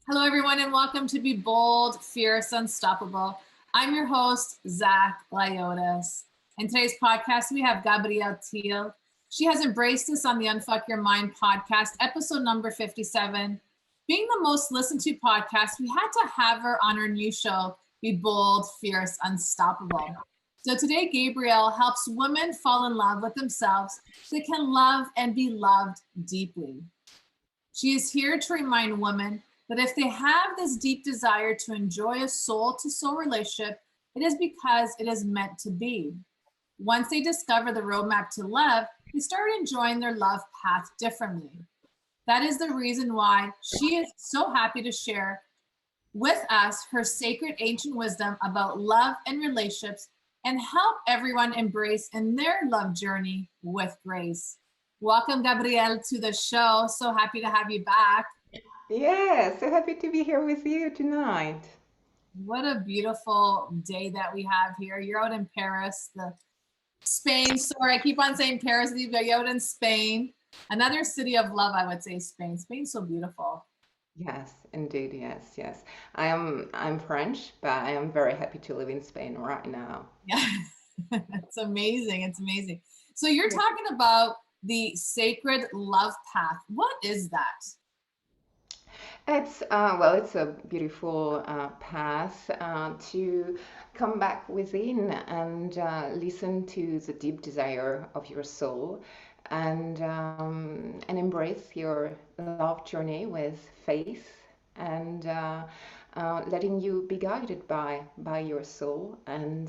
Hello, everyone, and welcome to Be Bold, Fierce, Unstoppable. I'm your host, Zach Lyotis. In today's podcast, we have Gabrielle Thil. She has embraced us on the Unfuck Your Mind podcast, episode number 57. Being the most listened to podcast, we had to have her on our new show, Be Bold, Fierce, Unstoppable. So today, Gabrielle helps women fall in love with themselves so they can love and be loved deeply. She is here to remind women that if they have this deep desire to enjoy a soul-to-soul relationship, it is because it is meant to be. Once they discover the roadmap to love, they start enjoying their love path differently. That is the reason why she is so happy to share with us her sacred ancient wisdom about love and relationships and help everyone embrace in their love journey with grace. Welcome, Gabrielle, to the show. So happy to have you back. Yeah, so happy to be here with you tonight. What a beautiful day that we have here. You're out in Paris, the Spain. Sorry, I keep on saying Paris, but you're out in Spain. Another city of love, I would say Spain. Spain's so beautiful. Yes, indeed, yes. I'm French, but I am very happy to live in Spain right now. Yeah, it's amazing. It's amazing. So you're Yeah. talking about the sacred love path. What is that? It's a beautiful path to come back within and listen to the deep desire of your soul and embrace your love journey with faith and letting you be guided by your soul and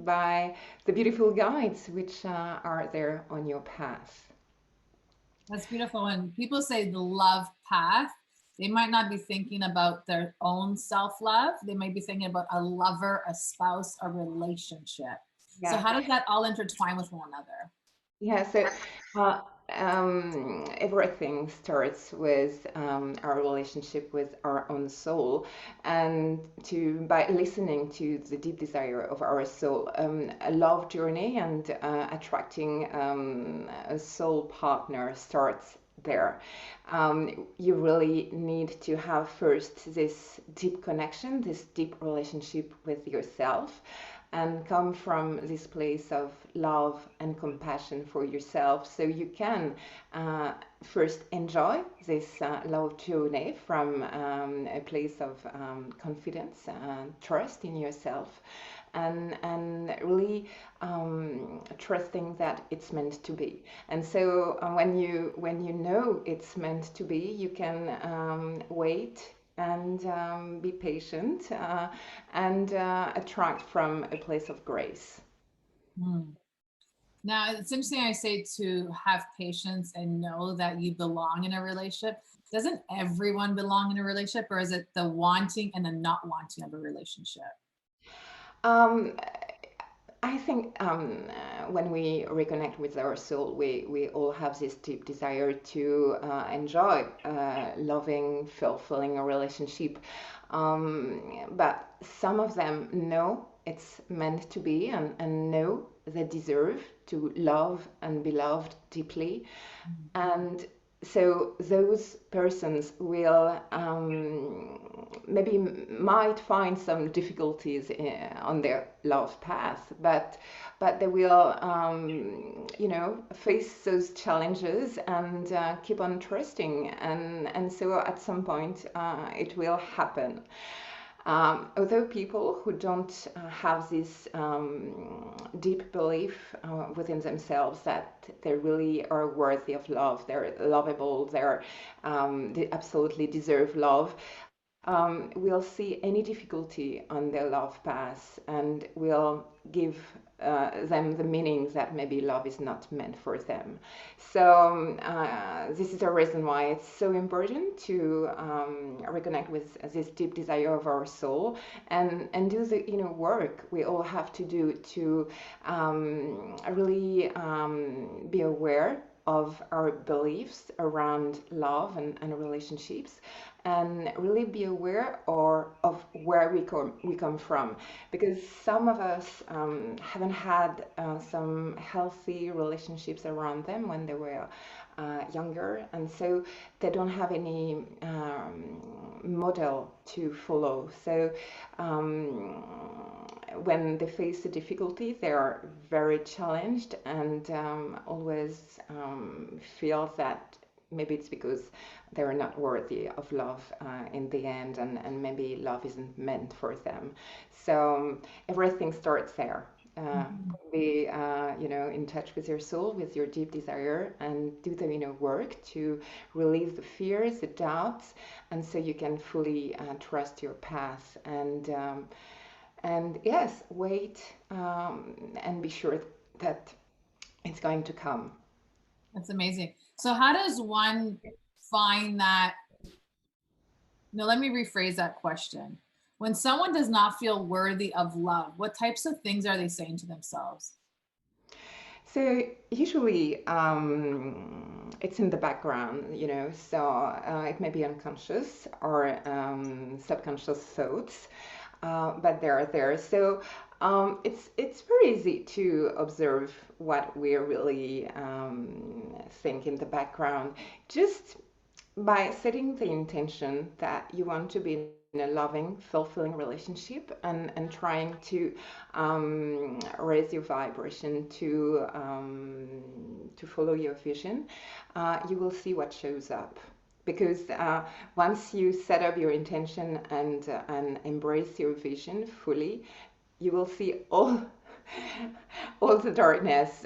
by the beautiful guides which are there on your path. That's beautiful. When people say the love path, they might not be thinking about their own self love. They might be thinking about a lover, a spouse, a relationship. So, Yeah. how does that all intertwine with one another? Yeah, so uh, everything starts with our relationship with our own soul, and to by listening to the deep desire of our soul, a love journey and attracting a soul partner starts there. You really need to have first this deep connection, this deep relationship with yourself and come from this place of love and compassion for yourself so you can first enjoy this love journey from a place of confidence and trust in yourself and really trusting that it's meant to be. And so when you know it's meant to be, you can wait and be patient and attract from a place of grace. Hmm. Now, it's interesting I say to have patience and know that you belong in a relationship. Doesn't everyone belong in a relationship, or is it the wanting and the not wanting of a relationship? Um, I think when we reconnect with our soul, we all have this deep desire to enjoy loving, fulfilling a relationship. But some of them know it's meant to be and know they deserve to love and be loved deeply. And so those persons will maybe might find some difficulties on their love path, but they will face those challenges and keep on trusting, and so at some point it will happen. Although people who don't have this deep belief within themselves that they really are worthy of love, they're lovable, they absolutely deserve love, will see any difficulty on their love path and will give them the meaning that maybe love is not meant for them. So this is a reason why it's so important to reconnect with this deep desire of our soul and do the work we all have to do to really be aware of our beliefs around love and relationships, and really be aware of where we come from, because some of us haven't had some healthy relationships around them when they were younger, and so they don't have any model to follow. So when they face a difficulty, they are very challenged and always feel that maybe it's because they're not worthy of love in the end, and maybe love isn't meant for them. So everything starts there. Be in touch with your soul, with your deep desire, and do the inner work to release the fears, the doubts, and so you can fully trust your path. And yes, wait, and be sure that it's going to come. That's amazing. So how does one find that? No, let me rephrase that question. When someone does not feel worthy of love, what types of things are they saying to themselves? So usually it's in the background, so it may be unconscious or subconscious thoughts, but they are there. So it's very easy to observe what we really think in the background, just by setting the intention that you want to be in a loving, fulfilling relationship, and trying to raise your vibration to follow your vision, you will see what shows up. Because once you set up your intention and embrace your vision fully, you will see all the darkness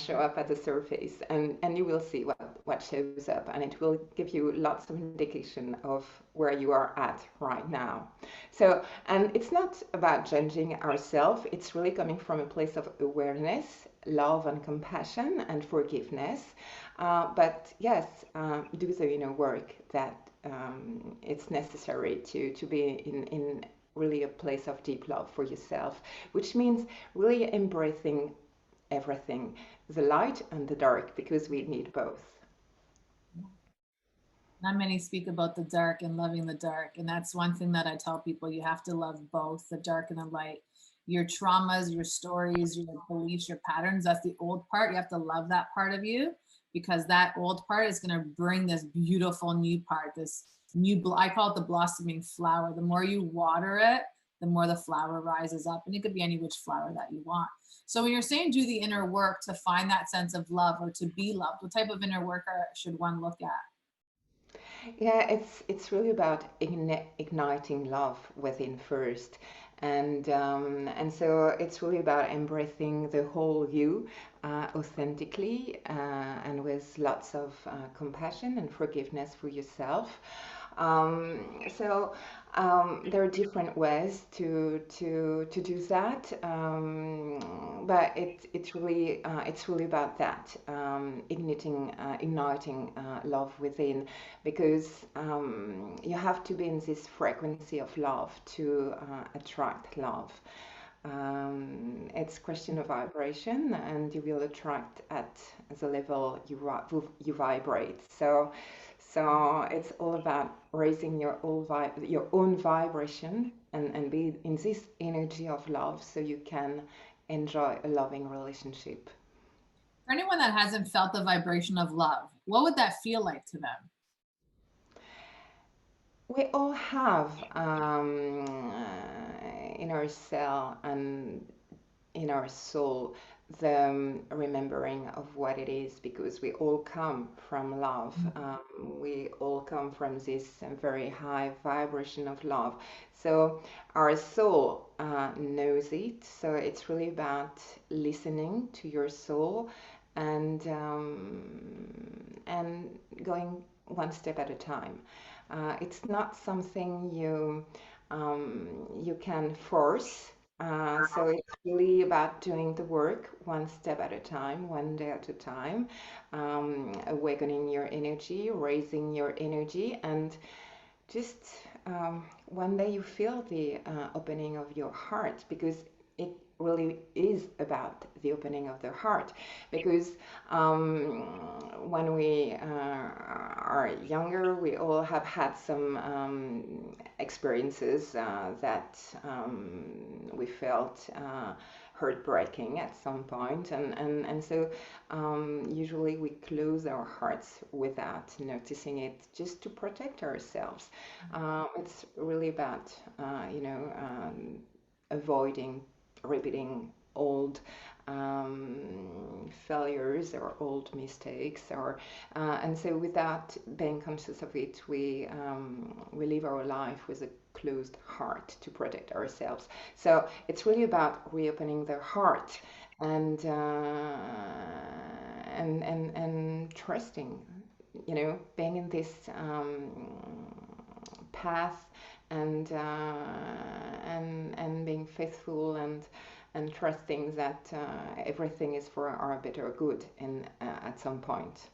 show up at the surface, and you will see what shows up, and it will give you lots of indication of where you are at right now. So, and it's not about judging ourselves, it's really coming from a place of awareness, love and compassion and forgiveness. But yes, do the inner work that it's necessary to be in really a place of deep love for yourself, which means really embracing everything, the light and the dark, because we need both. Not many speak about the dark and loving the dark. And that's one thing that I tell people: you have to love both the dark and the light. Your traumas, your stories, your beliefs, your patterns, that's the old part. You have to love that part of you, because that old part is going to bring this beautiful new part, this new, I call it the blossoming flower. The more you water it, the more the flower rises up. And it could be any which flower that you want. So when you're saying do the inner work to find that sense of love or to be loved, what type of inner work should one look at? Yeah, it's really about igniting love within first, and so it's really about embracing the whole you authentically, and with lots of compassion and forgiveness for yourself. So there are different ways to do that, but it's really about that, igniting love within, because you have to be in this frequency of love to attract love. It's question of vibration, and you will attract at the level you vibrate. So it's all about raising your own vibration, and be in this energy of love, so you can enjoy a loving relationship. For anyone that hasn't felt the vibration of love, what would that feel like to them? We all have in our cell and in our soul the remembering of what it is, because we all come from love. We all come from this very high vibration of love. So our soul knows it. So it's really about listening to your soul, and going one step at a time. It's not something you can force. So it's really about doing the work one step at a time, one day at a time, awakening your energy, raising your energy, and just one day you feel the opening of your heart, because it really is about the opening of the heart, because when we are younger, we all have had some experiences that we felt heartbreaking at some point, and so usually we close our hearts without noticing it, just to protect ourselves. It's really about avoiding repeating old failures or old mistakes, or and so without being conscious of it, we live our life with a closed heart to protect ourselves. So it's really about reopening the heart, and and trusting, being in this path, and and being faithful, and trusting that everything is for our better good in at some point.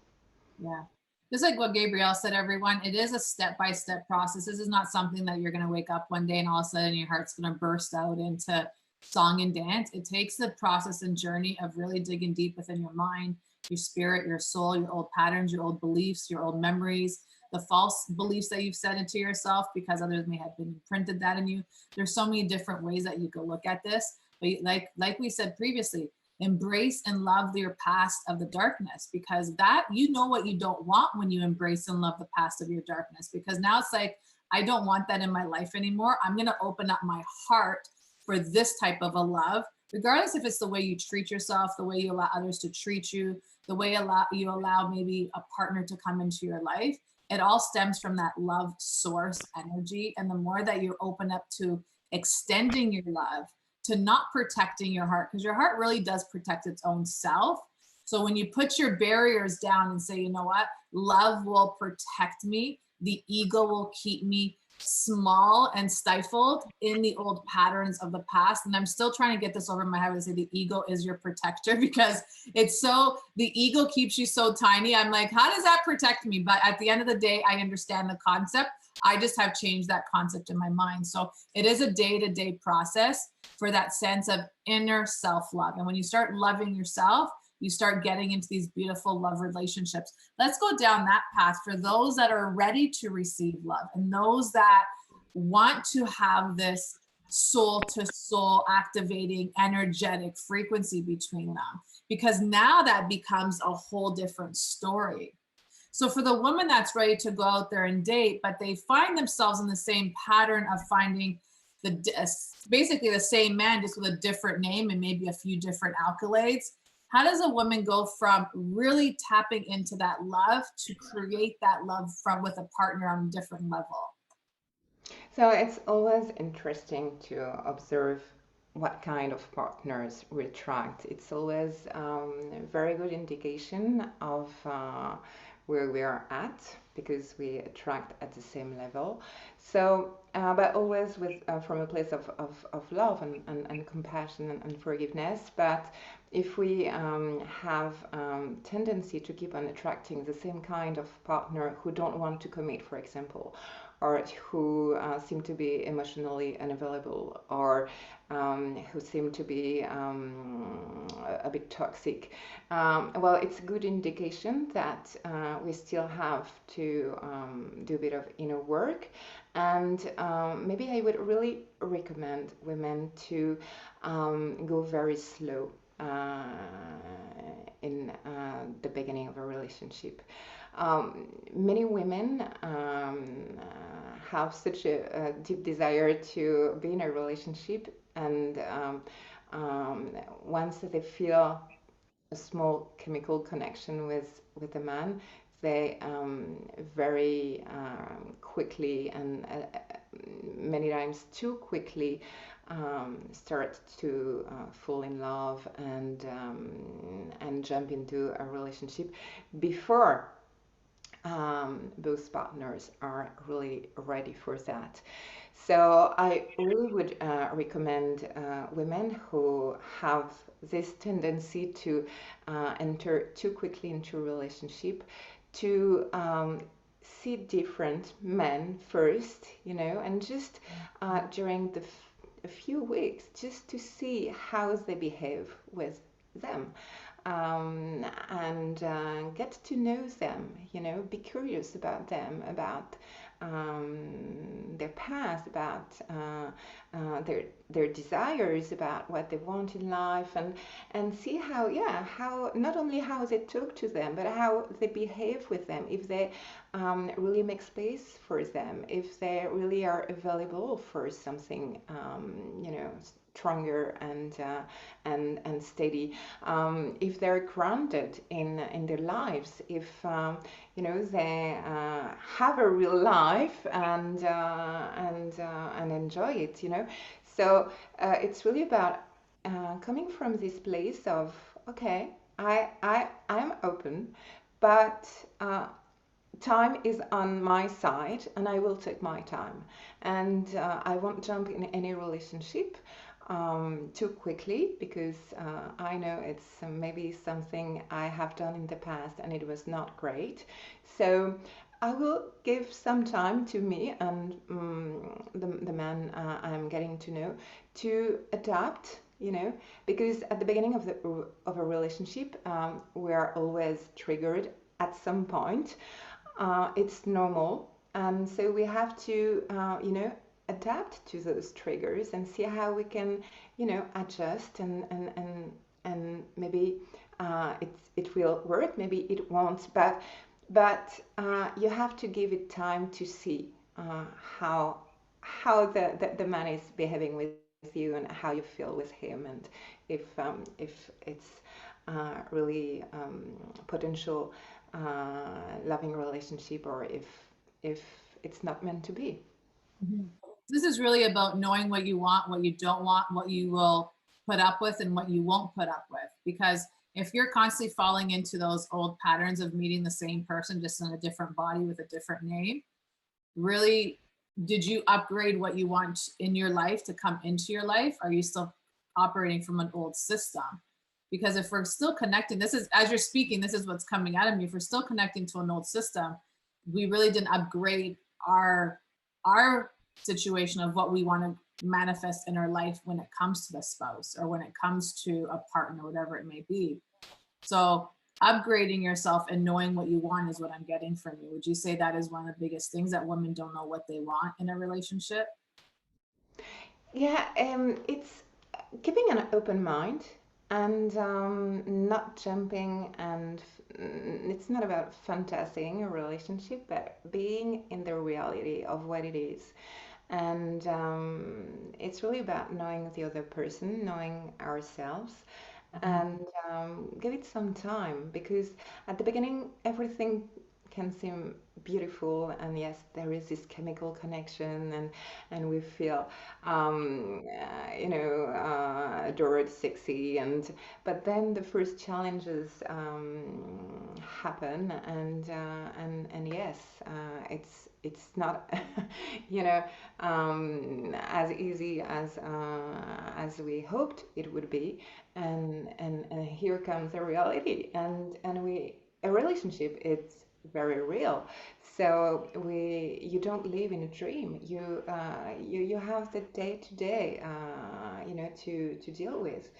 Yeah. Just like what Gabrielle said, everyone, it is a step-by-step process. This is not something that you're going to wake up one day and all of a sudden your heart's going to burst out into song and dance. It takes the process and journey of really digging deep within your mind, your spirit, your soul, your old patterns, your old beliefs, your old memories, the false beliefs that you've said into yourself because others may have been imprinted that in you. There's so many different ways that you could look at this. But like we said previously, embrace and love your past of the darkness, because that, what you don't want when you embrace and love the past of your darkness, because now it's like, I don't want that in my life anymore. I'm going to open up my heart for this type of a love, regardless if it's the way you treat yourself, the way you allow others to treat you, the way you allow maybe a partner to come into your life. It all stems from that love source energy. And the more that you open up to extending your love, to not protecting your heart, because your heart really does protect its own self. So when you put your barriers down and say, you know what, love will protect me, the ego will keep me small and stifled in the old patterns of the past. And I'm still trying to get this over my head to say the ego is your protector, because the ego keeps you so tiny. I'm like, how does that protect me? But at the end of the day, I understand the concept. I just have changed that concept in my mind. So it is a day-to-day process for that sense of inner self-love. And when you start loving yourself, you start getting into these beautiful love relationships. Let's go down that path for those that are ready to receive love, and those that want to have this soul to soul activating energetic frequency between them, because now that becomes a whole different story. So for the woman that's ready to go out there and date, but they find themselves in the same pattern of finding basically the same man, just with a different name and maybe a few different accolades. How does a woman go from really tapping into that love to create that love with a partner on a different level? So it's always interesting to observe what kind of partners we attract. It's always a very good indication of where we are at, because we attract at the same level. So, but always with from a place of love and compassion and forgiveness. But if we have tendency to keep on attracting the same kind of partner who don't want to commit, for example, or who seem to be emotionally unavailable, or who seem to be a bit toxic, well, it's a good indication that we still have to do a bit of inner work. And maybe I would really recommend women to go very slow in the beginning of a relationship. Many women have such a deep desire to be in a relationship, and once they feel a small chemical connection with a man, they very quickly, and many times too quickly, start to fall in love, and jump into a relationship before both partners are really ready for that. So I really would recommend women who have this tendency to enter too quickly into a relationship to see different men first, and just during a few weeks just to see how they behave with them, and get to know them, be curious about them, about their past, about their desires, about what they want in life, and see how, yeah, how not only how they talk to them, but how they behave with them, if they really make space for them, if they really are available for something, stronger and steady, if they're grounded in their lives, if they have a real life, and enjoy it, So it's really about coming from this place of, okay, I'm open, but time is on my side, and I will take my time, and I won't jump in any relationship too quickly, because I know it's maybe something I have done in the past and it was not great. So I will give some time to me and the man I'm getting to know, to adapt, because at the beginning of a relationship, we are always triggered at some point. It's normal, and so we have to, adapt to those triggers and see how we can, adjust, and maybe it will work, maybe it won't, but you have to give it time to see how the man is behaving with you, and how you feel with him, and if it's really potential loving relationship, or if it's not meant to be. Mhm. This is really about knowing what you want, what you don't want, what you will put up with, and what you won't put up with. Because if you're constantly falling into those old patterns of meeting the same person just in a different body with a different name, really, did you upgrade what you want in your life to come into your life? Are you still operating from an old system? Because if we're still connecting, this is, as you're speaking, this is what's coming out of me. If we're still connecting to an old system, we really didn't upgrade our situation of what we want to manifest in our life when it comes to the spouse, or when it comes to a partner, whatever it may be. So upgrading yourself and knowing what you want is what I'm getting from you. Would you say that is one of the biggest things, that women don't know what they want in a relationship? Yeah, it's keeping an open mind, and not jumping, and it's not about fantasizing a relationship, but being in the reality of what it is. And it's really about knowing the other person, knowing ourselves, Mhm. and give it some time, because at the beginning everything can seem beautiful, and yes, there is this chemical connection, and we feel adored, sexy, but then the first challenges happen, and yes, it's not as easy as we hoped it would be, and here comes the reality, and we a relationship, it's very real. So you don't live in a dream. You have the day to day, to deal with.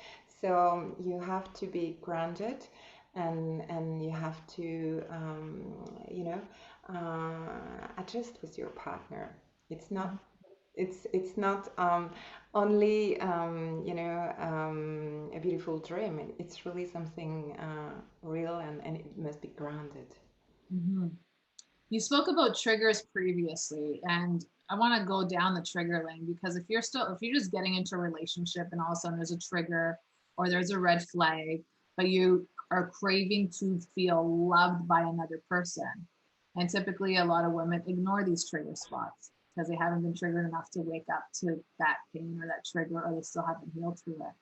So you have to be grounded, and you have to adjust with your partner. It's not it's not only a beautiful dream. It's really something real, and it must be grounded. Mhm. You spoke about triggers previously, and I want to go down the trigger lane, because if you're just getting into a relationship and all of a sudden there's a trigger or there's a red flag, but you are craving to feel loved by another person. And typically a lot of women ignore these trigger spots because they haven't been triggered enough to wake up to that pain or that trigger, or they still haven't healed through it.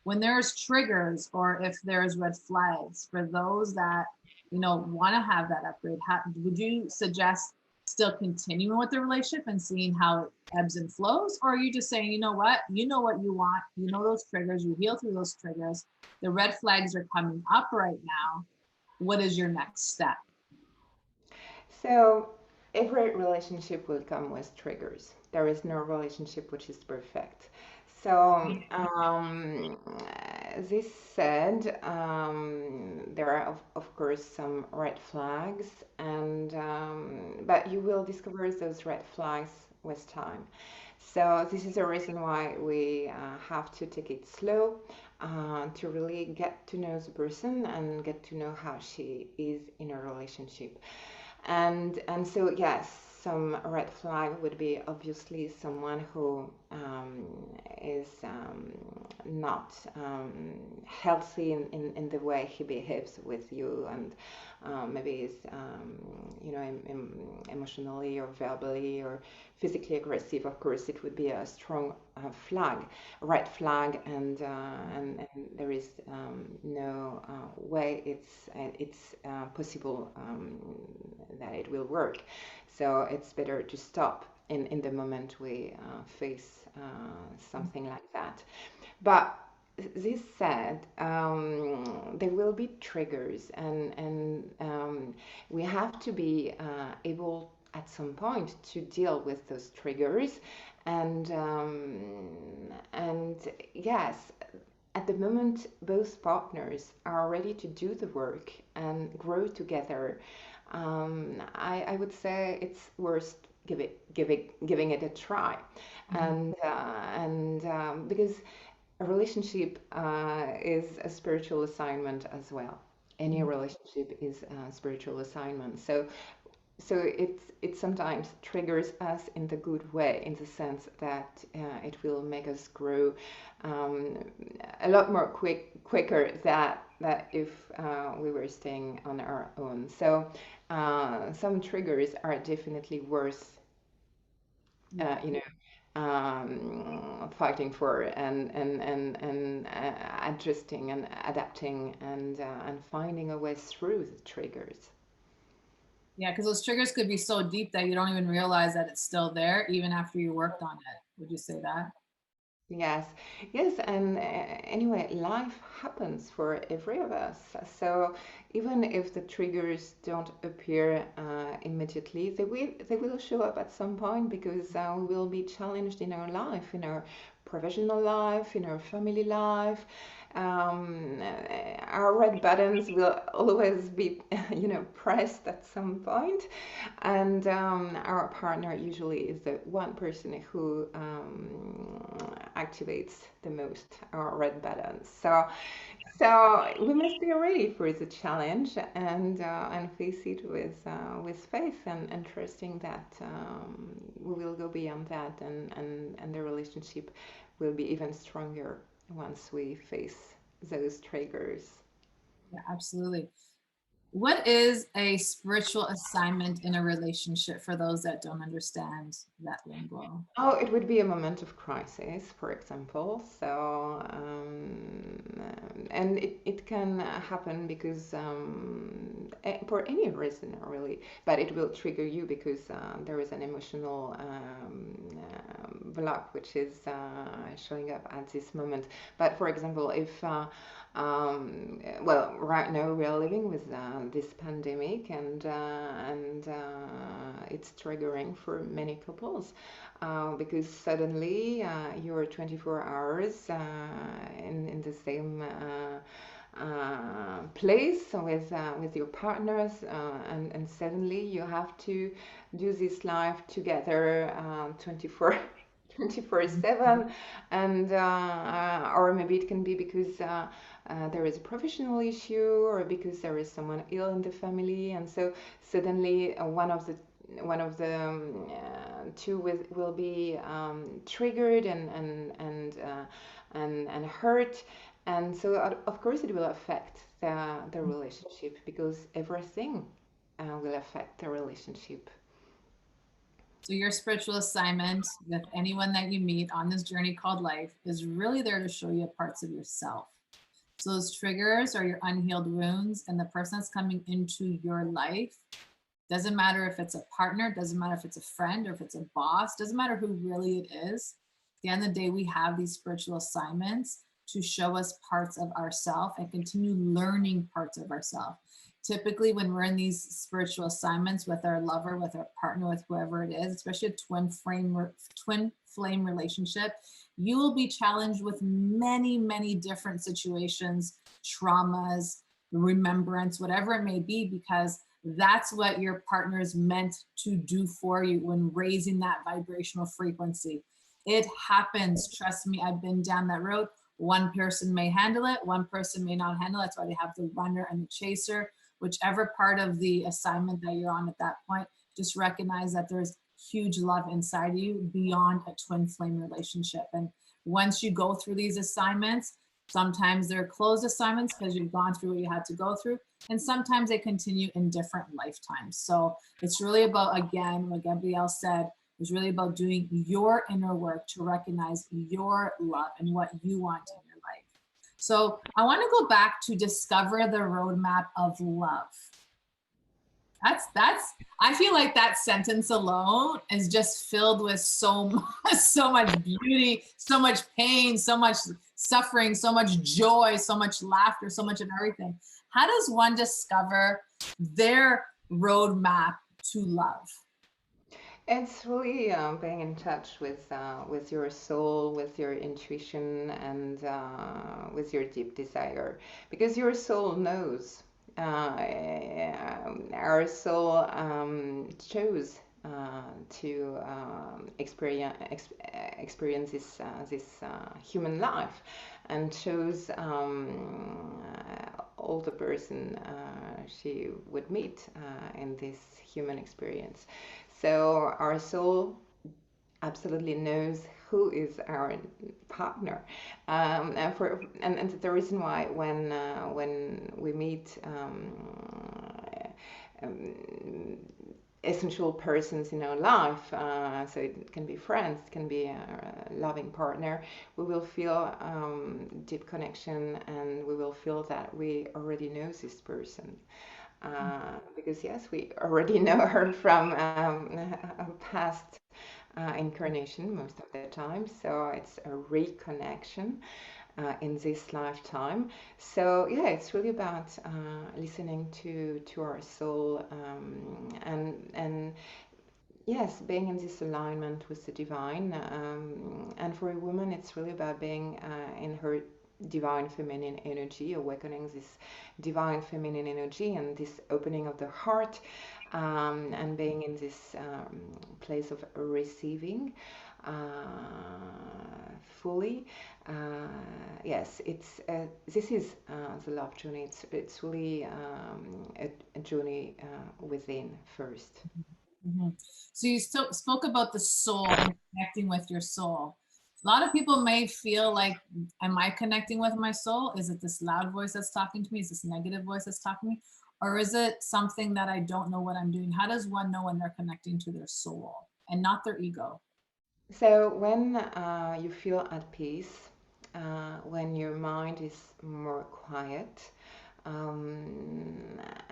When there's triggers, or if there's red flags, for those that want to have that upgrade, would you suggest still continuing with the relationship and seeing how it ebbs and flows? Or are you just saying, you know what you want, those triggers, you heal through those triggers, the red flags are coming up right now, what is your next step? So every relationship will come with triggers. There is no relationship which is perfect. So, this said, there are of course some red flags, and but you will discover those red flags with time. So this is a reason why we have to take it slow, to really get to know the person and get to know how she is in a relationship. And so yes, some red flag would be obviously someone who is not healthy in the way he behaves with you, and maybe is emotionally or verbally or physically aggressive. Of course, it would be a strong flag, red flag, and there is no way it's possible that it will work. So it's better to stop in the moment we face something like that. But this said, there will be triggers, and we have to be able at some point to deal with those triggers, and yes, at the moment both partners are ready to do the work and grow together. I would say it's worth giving it a try, and because a relationship is a spiritual assignment as well. Any relationship is a spiritual assignment. So it sometimes triggers us in the good way, in the sense that it will make us grow um, a lot more quicker that if we were staying on our own. So some triggers are definitely worth Yeah. fighting for, and adjusting and adapting, and finding a way through the triggers. Yeah, because those triggers could be so deep that you don't even realize that it's still there, even after you worked on it. Would you say that? Yes, yes, and anyway, life happens for every of us. So even if the triggers don't appear immediately, they will show up at some point, because we will be challenged in our life, in our professional life, in our family life. Our red buttons will always be, pressed at some point, and our partner usually is the one person who activates the most our red buttons. So we must be ready for the challenge, and face it with faith, and trusting that we will go beyond that, and the relationship will be even stronger once we face those triggers. Yeah, absolutely. What is a spiritual assignment in a relationship for those that don't understand that lingo? Oh, it would be a moment of crisis, for example. So, and it can happen because for any reason, really, but it will trigger you because there is an emotional block which is showing up at this moment. But for example, if well, right now we are living with this pandemic, and it's triggering for many couples, because suddenly you're 24 hours in the same place with your partners, and suddenly you have to do this life together 24 24/7, and or maybe it can be because there is a professional issue, or because there is someone ill in the family, and so suddenly one of the two will be triggered and hurt, and so of course it will affect the relationship, because everything will affect the relationship. So your spiritual assignment with anyone that you meet on this journey called life is really there to show you parts of yourself. So those triggers are your unhealed wounds, and the person that's coming into your life, doesn't matter if it's a partner, doesn't matter if it's a friend or if it's a boss, doesn't matter who really it is. At the end of the day, we have these spiritual assignments to show us parts of ourself and continue learning parts of ourself. typically when we're in these spiritual assignments with our lover, with our partner, with whoever it is, especially a twin flame relationship, you will be challenged with many, many different situations, traumas, remembrance, whatever it may be, because that's what your partner is meant to do for you when raising that vibrational frequency. It happens. Trust me, I've been down that road. One person may handle it, one person may not handle it. That's why they have the runner and the chaser. Whichever part of the assignment that you're on at that point, just recognize that there's huge love inside you beyond a twin flame relationship. And once you go through these assignments, sometimes they're closed assignments because you've gone through what you had to go through, and sometimes they continue in different lifetimes. So it's really about, again, what Gabrielle said, it's really about doing your inner work to recognize your love and what you want in your life. So I want to go back to discover the roadmap of love. That's I feel like that sentence alone is just filled with so much beauty, so much pain, so much suffering, so much joy, so much laughter, so much of everything. How does one discover their roadmap to love? It's really being in touch with your soul, with your intuition, and with your deep desire, because your soul knows. Our soul chose to experience this human life, and chose all the person she would meet in this human experience. So our soul absolutely knows who is our partner, and the reason why when we meet essential persons in our life, so it can be friends, it can be a loving partner, we will feel deep connection, and we will feel that we already know this person. Because yes, we already know her from a past incarnation most of the time. So it's a reconnection in this lifetime. So yeah, it's really about listening to our soul, and yes, being in this alignment with the divine. And for a woman, it's really about being in her divine feminine energy, awakening this divine feminine energy and this opening of the heart, and being in this place of receiving fully. Yes, it's this is the love journey. It's really a journey within first. Mm-hmm. So you still spoke about the soul and connecting with your soul. A lot of people may feel like, am I connecting with my soul? Is it this loud voice that's talking to me? Is this negative voice that's talking to me? Or is it something that I don't know what I'm doing? How does one know when they're connecting to their soul and not their ego? So when you feel at peace, when your mind is more quiet,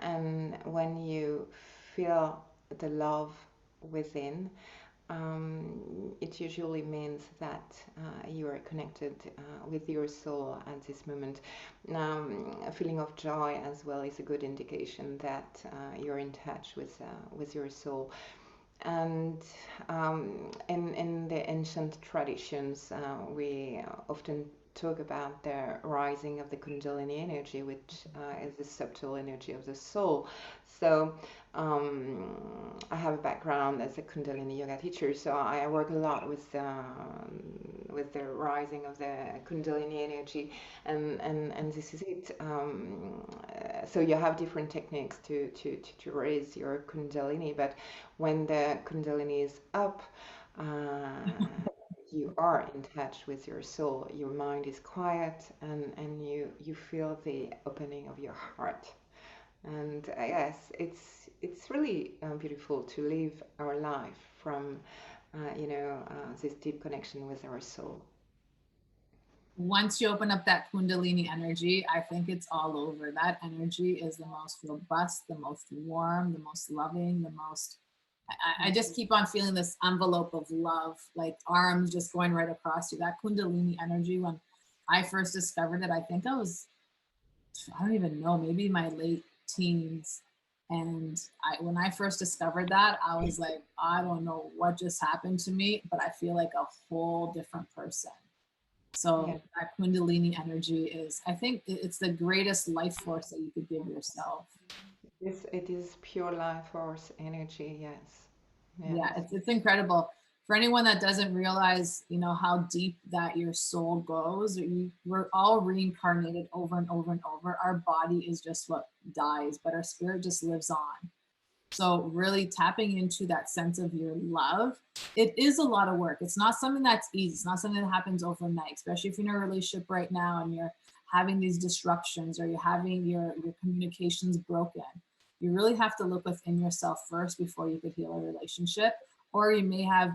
and when you feel the love within, it usually means that you are connected with your soul at this moment. A feeling of joy as well is a good indication that you're in touch with your soul. And in the ancient traditions, we often talk about the rising of the Kundalini energy, which is the subtle energy of the soul. So I have a background as a Kundalini yoga teacher, so I work a lot with the rising of the Kundalini energy, and this is it. So you have different techniques to raise your Kundalini, but when the Kundalini is up, you are in touch with your soul. Your mind is quiet, and you feel the opening of your heart. And yes, it's really beautiful to live our life from this deep connection with our soul. Once you open up that Kundalini energy, I think it's all over. That energy is the most robust, the most warm, the most loving, the most. I just keep on feeling this envelope of love, like arms just going right across you. That Kundalini energy, when I first discovered it, I think I don't even know, maybe my late teens. And when I first discovered that, I was like, I don't know what just happened to me, but I feel like a whole different person. Yeah. So that Kundalini energy is, I think it's the greatest life force that you could give yourself. It is pure life force energy. Yes. Yeah, Yes. it's incredible. For anyone that doesn't realize, how deep that your soul goes, we're all reincarnated over and over and over. Our body is just what dies, but our spirit just lives on. So really tapping into that sense of your love, it is a lot of work. It's not something that's easy. It's not something that happens overnight, especially if you're in a relationship right now and you're having these disruptions or you're having your communications broken. You really have to look within yourself first before you could heal a relationship. Or you may have,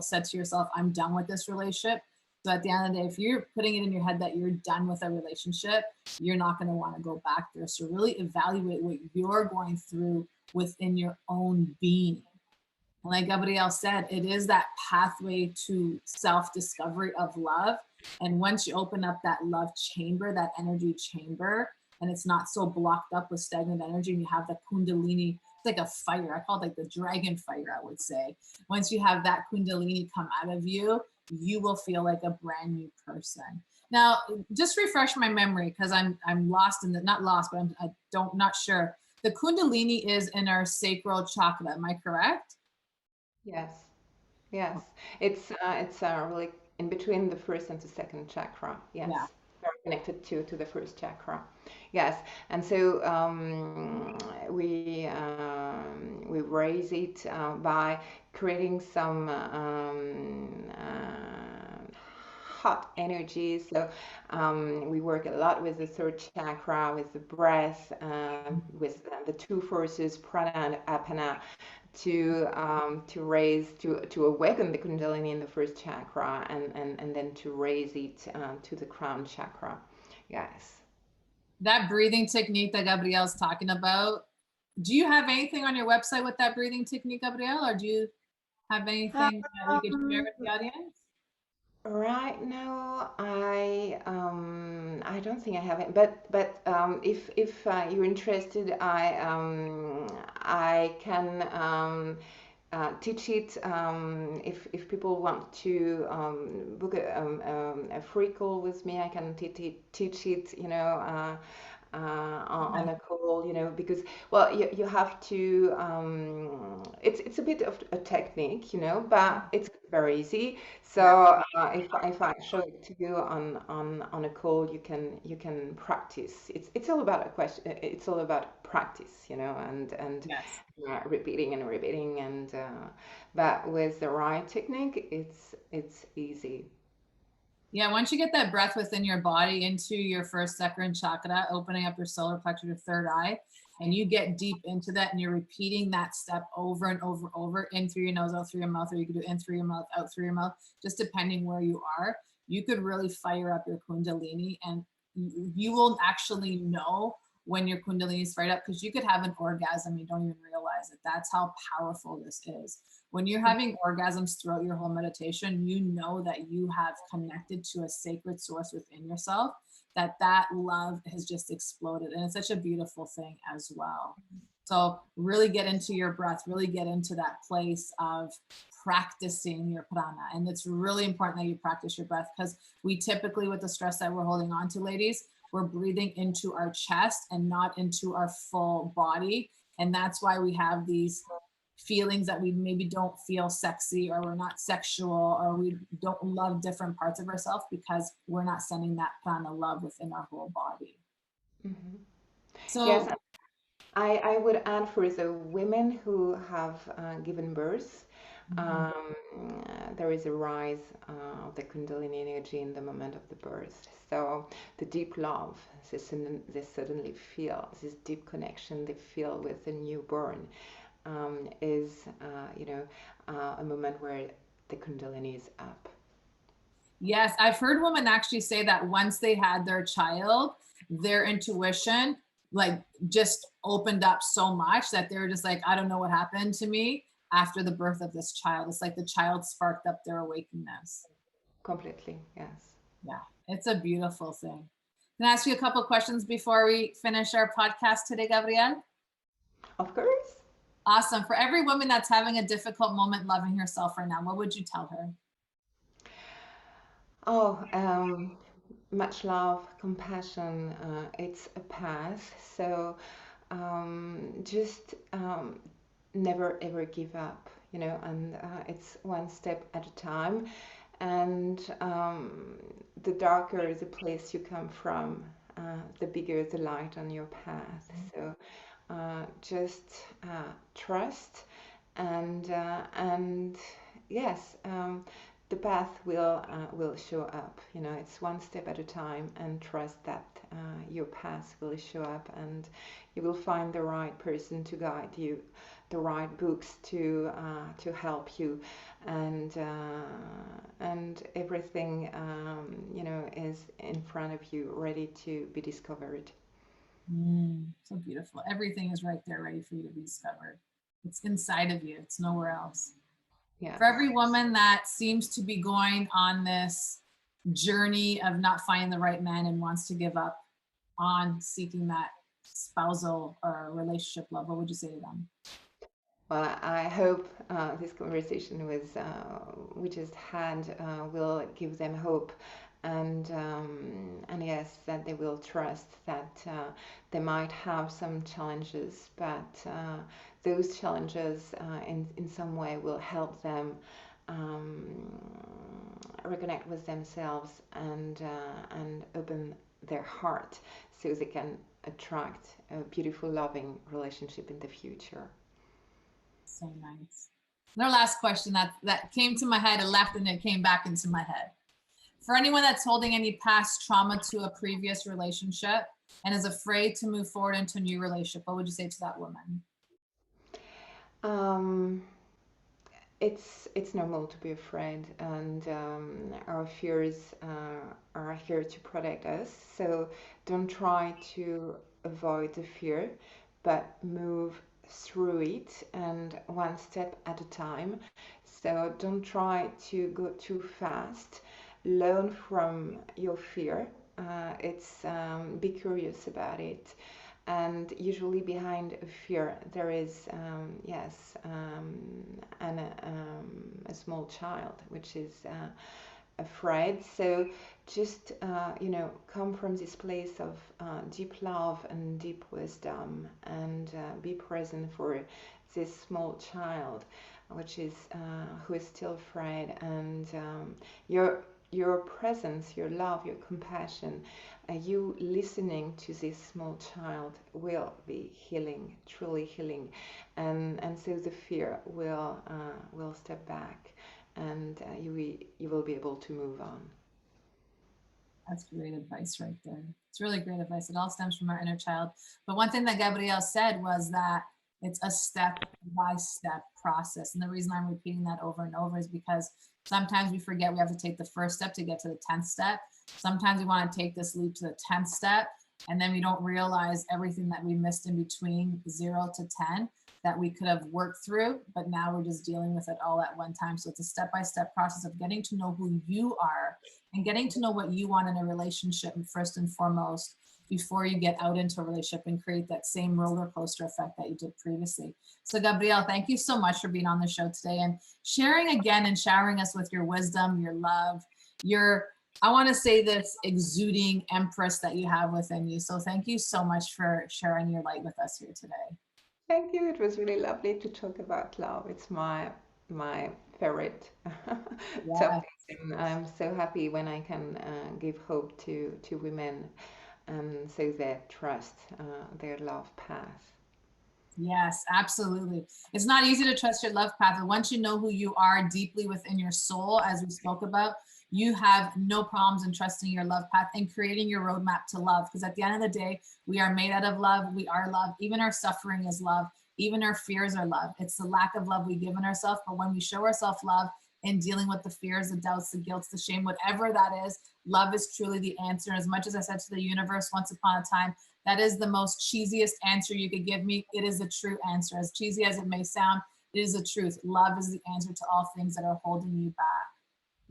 said to yourself, I'm done with this relationship. So at the end of the day, if you're putting it in your head that you're done with a relationship, you're not going to want to go back there. So really evaluate what you're going through within your own being. And like Gabrielle said, it is that pathway to self-discovery of love. And once you open up that love chamber, that energy chamber, and it's not so blocked up with stagnant energy, and you have the Kundalini, it's like a fire. I call it like the dragon fire, I would say. Once you have that Kundalini come out of you, you will feel like a brand new person. Now, just refresh my memory because I'm lost in the, not lost, but not sure. The Kundalini is in our sacral chakra. Am I correct? Yes. Yes. It's really in between the first and the second chakra. Yes. Yeah. Very connected to the first chakra. Yes. And so we raise it by creating some hot energy. So we work a lot with the third chakra, with the breath, with the two forces, prana and apana, to raise to awaken the Kundalini in the first chakra, and then to raise it to the crown chakra. Yes. That breathing technique that Gabrielle's talking about. Do you have anything on your website with that breathing technique, Gabrielle, or do you have anything that you could share Um, with the audience? Right now, I don't think I have it, but if you're interested, I can teach it if people want to book a free call with me. I can teach it, on a call, because well, you have to. It's a bit of a technique, but it's very easy. So Yeah. if I show it to you on a call, you can practice. It's all about a question. It's all about practice, and Yes. repeating and repeating, and but with the right technique, it's easy. Yeah, once you get that breath within your body into your first, second chakra, opening up your solar plexus, your third eye, and you get deep into that and you're repeating that step over and over and over, in through your nose, out through your mouth, or you could do in through your mouth, out through your mouth, just depending where you are, you could really fire up your Kundalini, and you will actually know when your Kundalini is fired up, because you could have an orgasm, you don't even realize it. That's how powerful this is. When you're having orgasms throughout your whole meditation, you know that you have connected to a sacred source within yourself, that love has just exploded. And it's such a beautiful thing as well. So really get into your breath, really get into that place of practicing your prana. And it's really important that you practice your breath, because we typically, with the stress that we're holding on to, ladies, we're breathing into our chest and not into our full body. And that's why we have these feelings that we maybe don't feel sexy, or we're not sexual, or we don't love different parts of ourselves, because we're not sending that prana love within our whole body. Hmm. Yes, So I would add for the women who have given birth, mhm. um, there is a rise of the Kundalini energy in the moment of the birth. So the deep love they suddenly feel, this deep connection they feel with the newborn, is, a moment where the Kundalini is up. Yes, I've heard women actually say that once they had their child, their intuition like just opened up so much that they were just like, I don't know what happened to me after the birth of this child. It's like the child sparked up their awakeness. Completely, yes. Yeah, it's a beautiful thing. Can I ask you a couple of questions before we finish our podcast today, Gabrielle? Of course. Awesome. For every woman that's having a difficult moment loving herself right now, what would you tell her? Oh, much love, compassion. It's a path. So just never ever give up, and it's one step at a time. And the darker the place you come from, the bigger the light on your path. So just trust, and yes, the path will show up. It's one step at a time, and trust that your path will show up, and you will find the right person to guide you, the right books to help you, and everything is in front of you, ready to be discovered. So beautiful. Everything is right there, ready for you to be discovered. It's inside of you. It's nowhere else. Yeah. For every woman that seems to be going on this journey of not finding the right man and wants to give up on seeking that spousal or relationship love, what would you say to them? Well, I hope this conversation we just had will give them hope, and yes, that they will trust that they might have some challenges, but those challenges in some way will help them reconnect with themselves and open their heart so they can attract a beautiful, loving relationship in the future. So nice. And our last question that came to my head, it left and it came back into my head. For anyone that's holding any past trauma to a previous relationship and is afraid to move forward into a new relationship, what would you say to that woman? It's normal to be afraid, and our fears are here to protect us. So don't try to avoid the fear, but move through it, and one step at a time. So don't try to go too fast. Learn from your fear. It's Be curious about it, and usually behind a fear there is yes, a small child which is afraid. So just come from this place of deep love and deep wisdom, and be present for this small child which is who is still afraid, and your presence, your love, your compassion, you listening to this small child will be healing, truly healing, and so the fear will step back, and you will be able to move on. That's great advice right there. It's really great advice. It all stems from our inner child. But one thing that Gabrielle said was that it's a step-by-step process. And the reason I'm repeating that over and over is because sometimes we forget we have to take the first step to get to the 10th step. Sometimes we want to take this leap to the 10th step, and then we don't realize everything that we missed in between 0 to 10 that we could have worked through, but now we're just dealing with it all at one time. So it's a step-by-step process of getting to know who you are and getting to know what you want in a relationship first and foremost, before you get out into a relationship and create that same roller coaster effect that you did previously. So Gabrielle, thank you so much for being on the show today and sharing again and showering us with your wisdom, your love, I want to say this exuding empress that you have within you. So thank you so much for sharing your light with us here today. Thank you. It was really lovely to talk about love. It's my favorite topic, and I'm so happy when I can give hope to women, so they trust their love path. Yes, absolutely. It's not easy to trust your love path, but once you know who you are deeply within your soul, as we spoke about, you have no problems in trusting your love path and creating your roadmap to love. Because at the end of the day, we are made out of love. We are love. Even our suffering is love. Even our fears are love. It's the lack of love we give in ourselves. But when we show ourselves love in dealing with the fears, the doubts, the guilt, the shame, whatever that is, love is truly the answer. And as much as I said to the universe once upon a time, that is the most cheesiest answer you could give me. It is a true answer. As cheesy as it may sound, it is the truth. Love is the answer to all things that are holding you back.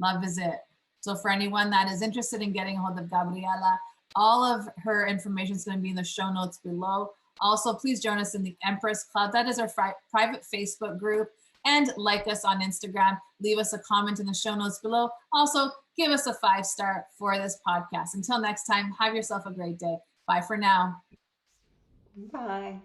Love is it. So for anyone that is interested in getting a hold of Gabriella, All of her information is going to be in the show notes below. Also, please join us in the Empress Club. That is our private Facebook group. And like us on Instagram. Leave us a comment in the show notes below. Also, give us a 5-star for this podcast. Until next time, have yourself a great day. Bye for now. Bye.